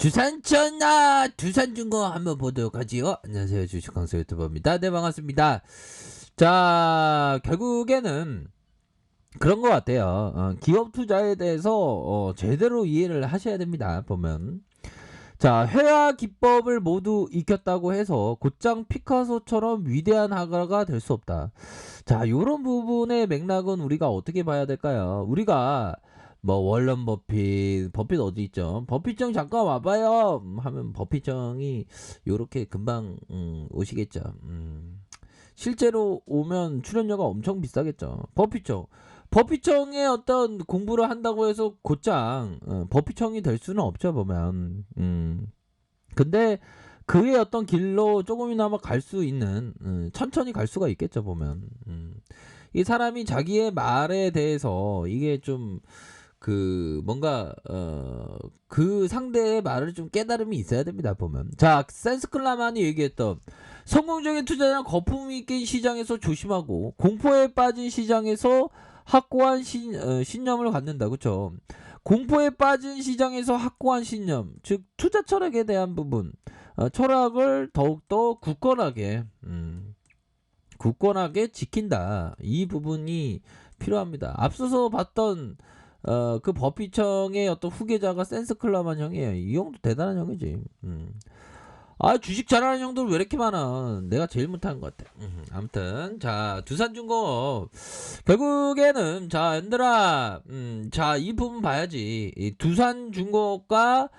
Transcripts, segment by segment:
두산전나 두산중공 한번 보도록 하지요. 안녕하세요, 주식강사 유튜버입니다. 네, 반갑습니다. 자, 결국에는 그런 것 같아요. 기업 투자에 대해서 제대로 이해를 하셔야 됩니다. 보면 자, 회화 기법을 모두 익혔다고 해서 곧장 피카소처럼 위대한 화가가 될 수 없다. 자, 요런 부분의 맥락은 우리가 어떻게 봐야 될까요? 우리가 뭐 월런 버핏 어디 있죠? 버핏정 잠깐 와봐요 하면 버핏정이 요렇게 금방 오시겠죠. 실제로 오면 출연료가 엄청 비싸겠죠. 버핏정의 어떤 공부를 한다고 해서 곧장 버핏정이 될 수는 없죠. 보면 근데 그의 어떤 길로 조금이나마 갈 수 있는 천천히 갈 수가 있겠죠. 보면 이 사람이 자기의 말에 대해서 이게 좀 그 뭔가 그 상대의 말을 좀 깨달음이 있어야 됩니다. 보면 자, 센스클라만이 얘기했던 성공적인 투자자는 거품이 낀 시장에서 조심하고 공포에 빠진 시장에서 확고한 신념을 갖는다. 그쵸? 공포에 빠진 시장에서 확고한 신념, 즉 투자 철학에 대한 부분, 철학을 더욱더 굳건하게 지킨다. 이 부분이 필요합니다. 앞서서 봤던 그 버핏청의 어떤 후계자가 센스클라만 형이에요. 이 형도 대단한 형이지. 아, 주식 잘하는 형들 왜 이렇게 많아? 내가 제일 못하는 것 같아. 아무튼 자, 두산중공 결국에는 자, 얘들아, 자, 이 부분 봐야지. 이 두산중공과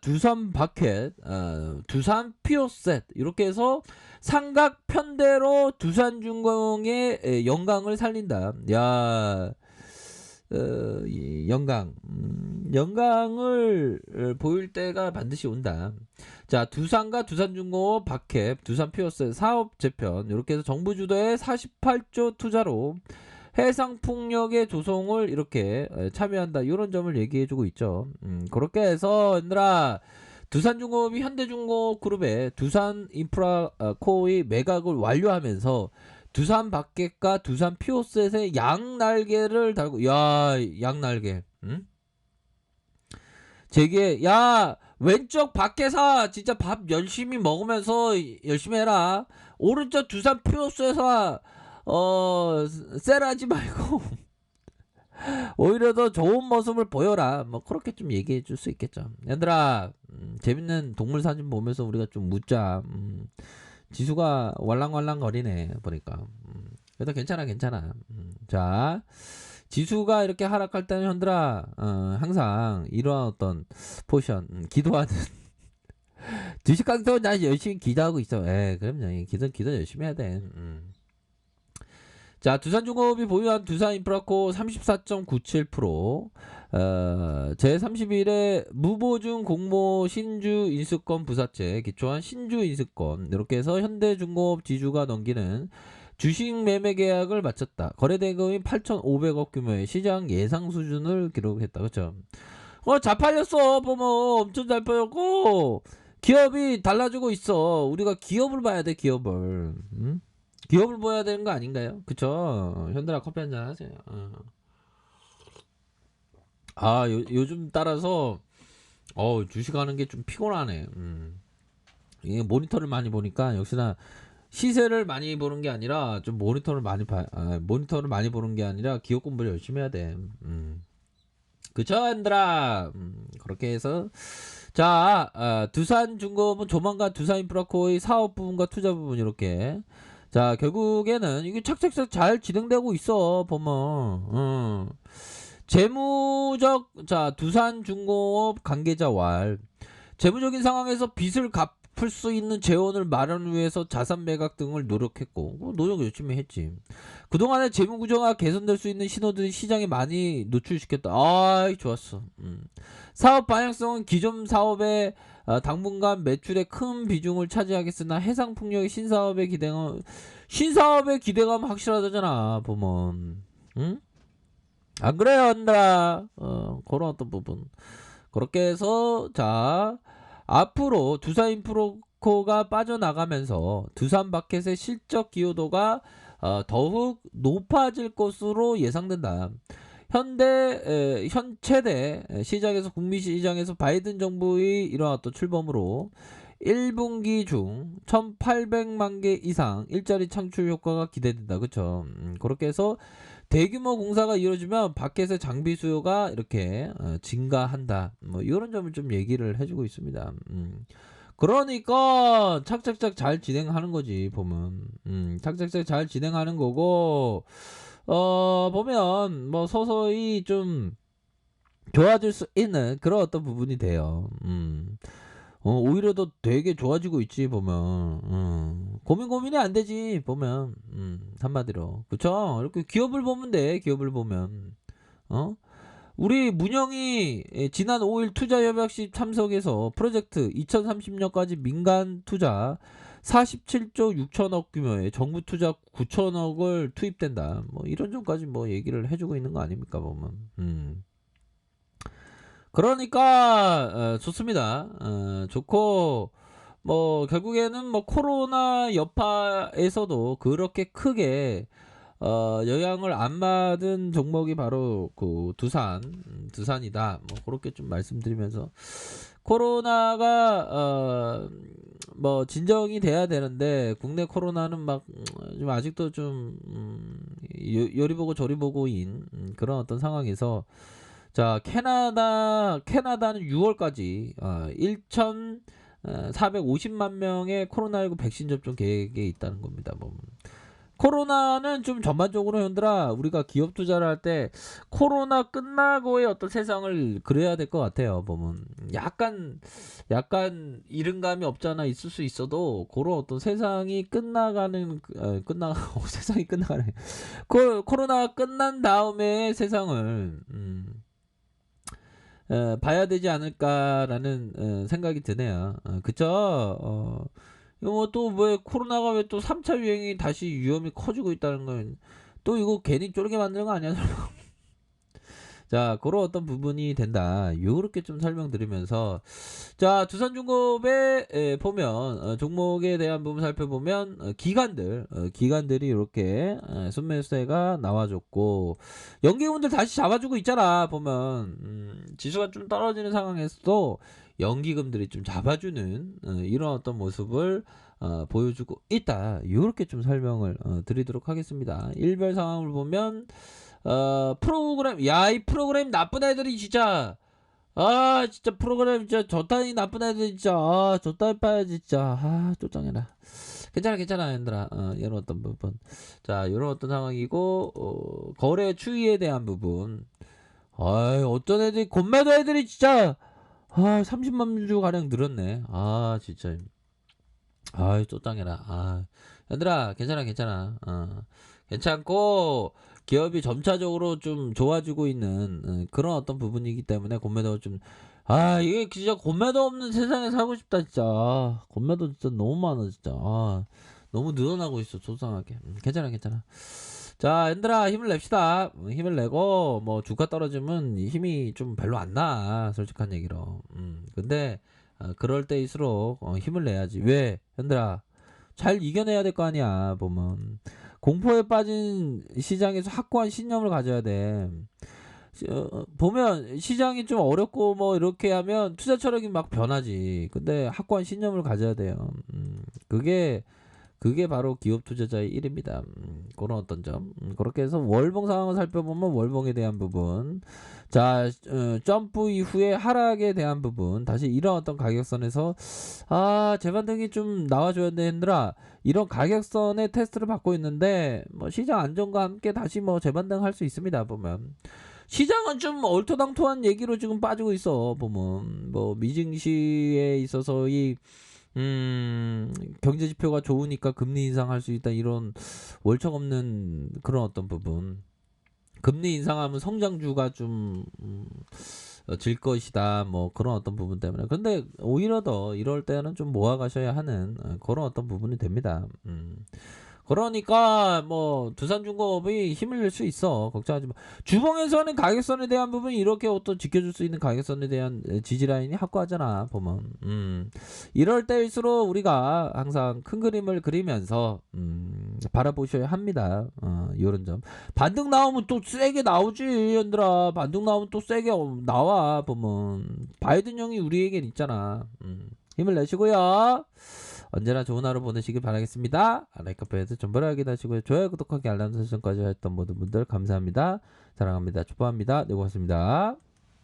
두산바켓, 두산피오셋 이렇게 해서 삼각 편대로 두산중공의 영광을 살린다. 야, 이 영광을 보일 때가 반드시 온다. 자, 두산과 두산중공업, 박캡, 두산피어스 사업 재편 이렇게 해서 정부 주도의 48조 투자로 해상풍력의 조성을 이렇게 참여한다. 이런 점을 얘기해주고 있죠. 그렇게 해서 얘들아, 두산중공업이 현대중공업 그룹의 두산인프라코의 매각을 완료하면서 두산바켓과 두산피오셋의 양날개를 달고, 야, 양날개, 제게, 야, 왼쪽 밖에서 진짜 밥 열심히 먹으면서 열심히 해라. 오른쪽 두산피오셋에서 쎄라지 말고 오히려 더 좋은 모습을 보여라. 뭐 그렇게 좀 얘기해 줄 수 있겠죠. 얘들아, 재밌는 동물 사진 보면서 우리가 좀 묻자. 지수가 왈랑왈랑 거리네 보니까. 그래도 괜찮아. 자, 지수가 이렇게 하락할 때는 현들아, 항상 이러한 어떤 포션, 기도하는 주식강도 나 열심히 기도하고 있어. 그럼요. 기도 열심히 해야 돼. 자, 두산중공업이 보유한 두산인프라코 34.97%, 제31회 무보증 공모 신주 인수권 부사채 기초한 신주 인수권 이렇게 해서 현대중공업 지주가 넘기는 주식 매매 계약을 마쳤다. 거래 대금이 8,500억 규모의 시장 예상 수준을 기록했다. 그쵸? 잘 팔렸어. 보면 엄청 잘 팔렸고 기업이 달라지고 있어. 우리가 기업을 봐야 돼. 기업을. 기업을 보여야 되는 거 아닌가요? 그쵸? 현들아, 커피 한잔 하세요. 아, 요즘 따라서 주식하는 게 좀 피곤하네. 이게 모니터를 많이 보니까 역시나 시세를 많이 보는 게 아니라 좀 모니터를 많이 보는 게 아니라 기업 공부를 열심히 해야 돼. 그쵸, 현들아? 그렇게 해서 자, 두산중공업은 조만간 두산인프라코의 사업 부분과 투자 부분 이렇게. 자, 결국에는 이게 착착착 잘 진행되고 있어. 보면 재무적, 자, 두산중공업 관계자 왈 재무적인 상황에서 빚을 갚을 수 있는 재원을 마련을 위해서 자산 매각 등을 노력했고, 노력 열심히 했지. 그동안의 재무 구조가 개선될 수 있는 신호들이 시장에 많이 노출시켰다. 아이, 좋았어. 사업 방향성은 기존 사업의 당분간 매출의 큰 비중을 차지하겠으나 해상풍력의 신사업의 기대감 확실하다잖아. 보면 안 그래요, 안다. 그런 어떤 부분 그렇게 해서 자, 앞으로 두산인프로코가 빠져나가면서 두산바켓의 실적 기여도가 더욱 높아질 것으로 예상된다. 현 최대 시장에서 북미 시장에서 바이든 정부의 이러한 또 출범으로 1분기 중 1,800만 개 이상 일자리 창출 효과가 기대된다. 그쵸? 그렇게 해서 대규모 공사가 이루어지면 밖에서 장비 수요가 이렇게 증가한다. 뭐 이런 점을 좀 얘기를 해주고 있습니다. 그러니까 착착착 잘 진행하는 거지 보면. 착착착 잘 진행하는 거고 보면 뭐 서서히 좀 좋아질 수 있는 그런 어떤 부분이 돼요. 오히려 더 되게 좋아지고 있지 보면. 고민이 안 되지 보면. 한마디로 그쵸? 이렇게 기업을 보면 돼. 기업을 보면 우리 문영이 지난 5일 투자협약식 참석해서 프로젝트 2030년까지 민간 투자 47조 6천억 규모의 정부 투자 9천억을 투입된다. 뭐 이런 점까지 뭐 얘기를 해주고 있는 거 아닙니까 보면. 그러니까 좋습니다. 좋고 뭐 결국에는 뭐 코로나 여파에서도 그렇게 크게 영향을 안 받은 종목이 바로 그 두산이다. 뭐 그렇게 좀 말씀드리면서 코로나가 뭐 진정이 돼야 되는데 국내 코로나는 막 좀 아직도 좀 요리 보고 저리 보고인 그런 어떤 상황에서 자 캐나다는 6월까지 1,450만 명의 코로나19 백신 접종 계획에 있다는 겁니다. 뭐. 코로나는 좀 전반적으로 현들아 우리가 기업 투자를 할 때 코로나 끝나고의 어떤 세상을 그려야 될 것 같아요. 보면 약간 이른감이 없잖아 있을 수 있어도 그런 어떤 세상이 끝나가는 세상이 끝나가네. 코로나 끝난 다음에 세상을 봐야 되지 않을까라는 생각이 드네요. 그쵸? 이거 또 왜 코로나가 왜 또 3차 유행이 다시 위험이 커지고 있다는 건 또 이거 괜히 쫄게 만드는 거 아니야? 자, 그런 어떤 부분이 된다. 요렇게 좀 설명드리면서 자, 두산중급에 보면 종목에 대한 부분 살펴보면 기관들이 이렇게 순매수세가 나와줬고 연기군들 다시 잡아주고 있잖아. 보면 지수가 좀 떨어지는 상황에서도 연기금들이 좀 잡아주는 이런 어떤 모습을 보여주고 있다. 이렇게 좀 설명을 드리도록 하겠습니다. 일별 상황을 보면 프로그램 이 프로그램 나쁜 애들이 진짜 진짜 프로그램 진짜 저따위 나쁜 애들 진짜 저따위 빠야지 진짜 쫓장해라. 괜찮아 얘들아. 이런 어떤 부분 자 이런 어떤 상황이고 거래 추이에 대한 부분 어떤 애들이 곤매도 애들이 진짜 30만 주 가량 늘었네. 진짜 쫓장해라. 얘들아 괜찮아 괜찮고 기업이 점차적으로 좀 좋아지고 있는 그런 어떤 부분이기 때문에 곤매도 좀 이게 진짜 곤매도 없는 세상에 살고 싶다 진짜. 곤매도 진짜 너무 많아 진짜. 너무 늘어나고 있어 속상하게. 괜찮아 자 얘들아 힘을 냅시다. 힘을 내고 뭐 주가 떨어지면 힘이 좀 별로 안 나 솔직한 얘기로. 근데 그럴 때일수록 힘을 내야지. 왜 얘들아 잘 이겨내야 될 거 아니야. 보면 공포에 빠진 시장에서 확고한 신념을 가져야 돼. 보면 시장이 좀 어렵고 뭐 이렇게 하면 투자 철학이 막 변하지. 근데 확고한 신념을 가져야 돼요. 그게 바로 기업 투자자의 일입니다. 그런 어떤 점. 그렇게 해서 월봉 상황을 살펴보면 월봉에 대한 부분. 자, 점프 이후에 하락에 대한 부분. 다시 이런 어떤 가격선에서 재반등이 좀 나와줘야 되는데라. 이런 가격선의 테스트를 받고 있는데 뭐 시장 안정과 함께 다시 뭐 재반등 할 수 있습니다. 보면. 시장은 좀 얼토당토한 얘기로 지금 빠지고 있어. 보면 뭐 미증시에 있어서 이 경제 지표가 좋으니까 금리 인상할 수 있다 이런 월척 없는 그런 어떤 부분. 금리 인상하면 성장주가 좀 질 것이다 뭐 그런 어떤 부분 때문에. 근데 오히려 더 이럴 때는 좀 모아 가셔야 하는 그런 어떤 부분이 됩니다. 그러니까 뭐 두산중공업이 힘을 낼 수 있어. 걱정하지 마. 주봉에서는 가격선에 대한 부분 이렇게 어떤 지켜줄 수 있는 가격선에 대한 지지라인이 확고하잖아 보면. 이럴 때일수록 우리가 항상 큰 그림을 그리면서 바라보셔야 합니다. 이런 점. 반등 나오면 또 세게 나오지 얘들아. 반등 나오면 또 세게 나와 보면. 바이든 형이 우리에겐 있잖아. 힘을 내시고요. 언제나 좋은 하루 보내시길 바라겠습니다. 라이크페이드 전부를 확인하시고요. 좋아요, 구독하기, 알람 설정까지 했던 모든 분들 감사합니다. 사랑합니다. 축복합니다. 네, 고맙습니다.